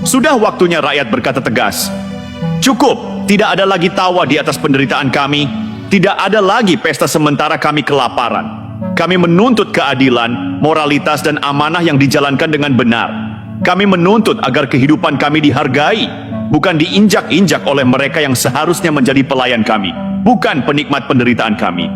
Sudah waktunya rakyat berkata tegas, cukup, tidak ada lagi tawa di atas penderitaan kami, tidak ada lagi pesta sementara kami kelaparan. Kami menuntut keadilan, moralitas dan amanah yang dijalankan dengan benar. Kami menuntut agar kehidupan kami dihargai, bukan diinjak-injak oleh mereka yang seharusnya menjadi pelayan kami, bukan penikmat penderitaan kami.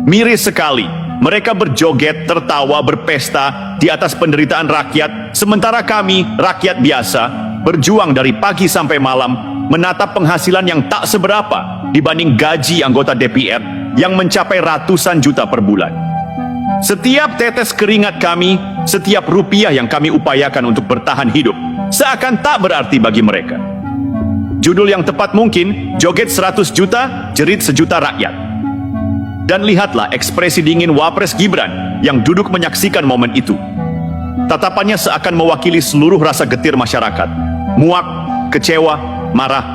Miris sekali, mereka berjoget, tertawa, berpesta di atas penderitaan rakyat, sementara kami, rakyat biasa, berjuang dari pagi sampai malam, menatap penghasilan yang tak seberapa dibanding gaji anggota DPR yang mencapai ratusan juta per bulan. Setiap tetes keringat kami, setiap rupiah yang kami upayakan untuk bertahan hidup, seakan tak berarti bagi mereka. Judul yang tepat mungkin, joget 100 juta, jerit sejuta rakyat. Dan lihatlah ekspresi dingin Wapres Gibran yang duduk menyaksikan momen itu. Tatapannya seakan mewakili seluruh rasa getir masyarakat. Muak, kecewa, marah.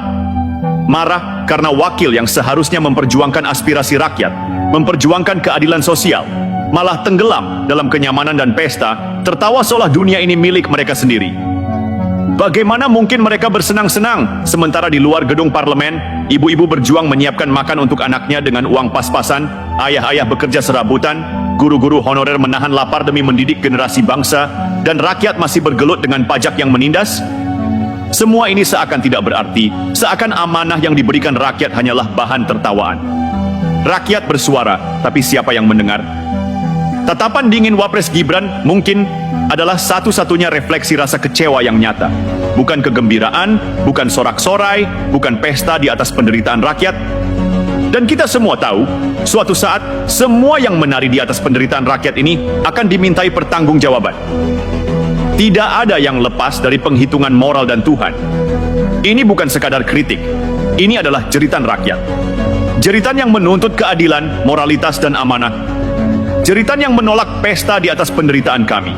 Marah karena wakil yang seharusnya memperjuangkan aspirasi rakyat, memperjuangkan keadilan sosial, malah tenggelam dalam kenyamanan dan pesta, tertawa seolah dunia ini milik mereka sendiri. Bagaimana mungkin mereka bersenang-senang, sementara di luar gedung parlemen, ibu-ibu berjuang menyiapkan makan untuk anaknya dengan uang pas-pasan, ayah-ayah bekerja serabutan, guru-guru honorer menahan lapar demi mendidik generasi bangsa, dan rakyat masih bergelut dengan pajak yang menindas? Semua ini seakan tidak berarti, seakan amanah yang diberikan rakyat hanyalah bahan tertawaan. Rakyat bersuara, tapi siapa yang mendengar? Tatapan dingin Wapres Gibran mungkin adalah satu-satunya refleksi rasa kecewa yang nyata. Bukan kegembiraan, bukan sorak-sorai, bukan pesta di atas penderitaan rakyat. Dan kita semua tahu, suatu saat semua yang menari di atas penderitaan rakyat ini akan dimintai pertanggungjawaban. Tidak ada yang lepas dari penghitungan moral dan Tuhan. Ini bukan sekadar kritik, ini adalah jeritan rakyat. Jeritan yang menuntut keadilan, moralitas dan amanah. Jeritan yang menolak pesta di atas penderitaan kami.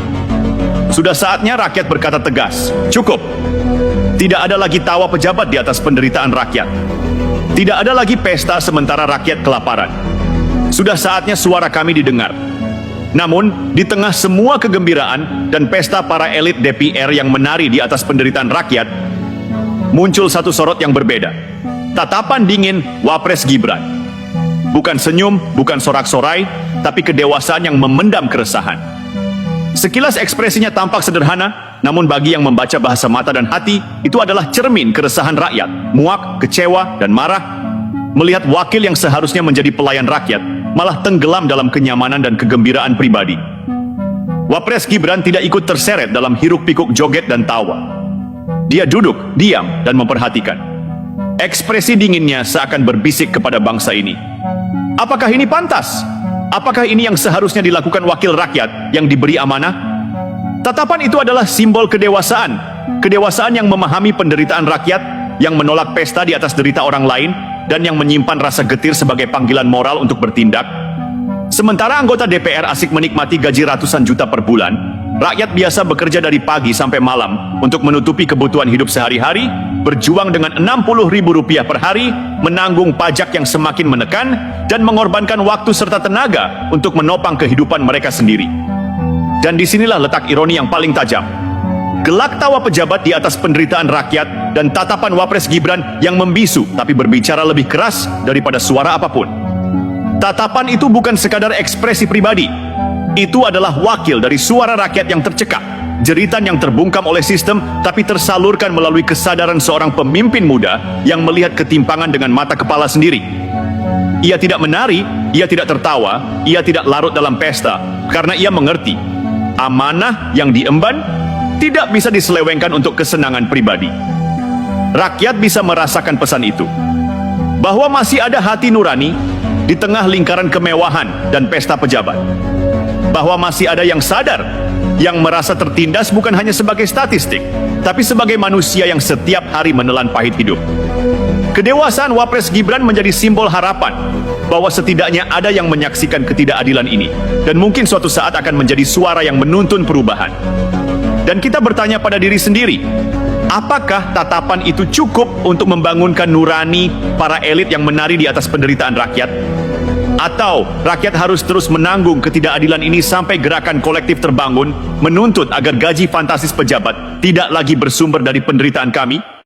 Sudah saatnya rakyat berkata tegas, cukup. Tidak ada lagi tawa pejabat di atas penderitaan rakyat. Tidak ada lagi pesta sementara rakyat kelaparan. Sudah saatnya suara kami didengar. Namun, di tengah semua kegembiraan dan pesta para elit DPR yang menari di atas penderitaan rakyat, muncul satu sorot yang berbeda. Tatapan dingin Wapres Gibran. Bukan senyum, bukan sorak-sorai, tapi kedewasaan yang memendam keresahan. Sekilas ekspresinya tampak sederhana, namun bagi yang membaca bahasa mata dan hati, itu adalah cermin keresahan rakyat, muak, kecewa, dan marah. Melihat wakil yang seharusnya menjadi pelayan rakyat, malah tenggelam dalam kenyamanan dan kegembiraan pribadi. Wapres Gibran tidak ikut terseret dalam hiruk-pikuk joget dan tawa. Dia duduk, diam, dan memperhatikan. Ekspresi dinginnya seakan berbisik kepada bangsa ini. Apakah ini pantas? Apakah ini yang seharusnya dilakukan wakil rakyat yang diberi amanah? Tatapan itu adalah simbol kedewasaan. Kedewasaan yang memahami penderitaan rakyat, yang menolak pesta di atas derita orang lain, dan yang menyimpan rasa getir sebagai panggilan moral untuk bertindak. Sementara anggota DPR asik menikmati gaji ratusan juta per bulan, rakyat biasa bekerja dari pagi sampai malam untuk menutupi kebutuhan hidup sehari-hari, berjuang dengan Rp60.000 per hari, menanggung pajak yang semakin menekan, dan mengorbankan waktu serta tenaga untuk menopang kehidupan mereka sendiri. Dan disinilah letak ironi yang paling tajam. Gelak tawa pejabat di atas penderitaan rakyat dan tatapan Wapres Gibran yang membisu tapi berbicara lebih keras daripada suara apapun. Tatapan itu bukan sekadar ekspresi pribadi. Itu adalah wakil dari suara rakyat yang tercekak. Jeritan yang terbungkam oleh sistem tapi tersalurkan melalui kesadaran seorang pemimpin muda yang melihat ketimpangan dengan mata kepala sendiri. Ia tidak menari, ia tidak tertawa, ia tidak larut dalam pesta karena ia mengerti amanah yang diemban tidak bisa diselewengkan untuk kesenangan pribadi. Rakyat bisa merasakan pesan itu, bahwa masih ada hati nurani di tengah lingkaran kemewahan dan pesta pejabat, bahwa masih ada yang sadar, yang merasa tertindas bukan hanya sebagai statistik, tapi sebagai manusia yang setiap hari menelan pahit hidup. Kedewasaan Wapres Gibran menjadi simbol harapan bahwa setidaknya ada yang menyaksikan ketidakadilan ini, dan mungkin suatu saat akan menjadi suara yang menuntun perubahan. Dan kita bertanya pada diri sendiri, apakah tatapan itu cukup untuk membangunkan nurani para elit yang menari di atas penderitaan rakyat? Atau rakyat harus terus menanggung ketidakadilan ini sampai gerakan kolektif terbangun, menuntut agar gaji fantastis pejabat tidak lagi bersumber dari penderitaan kami?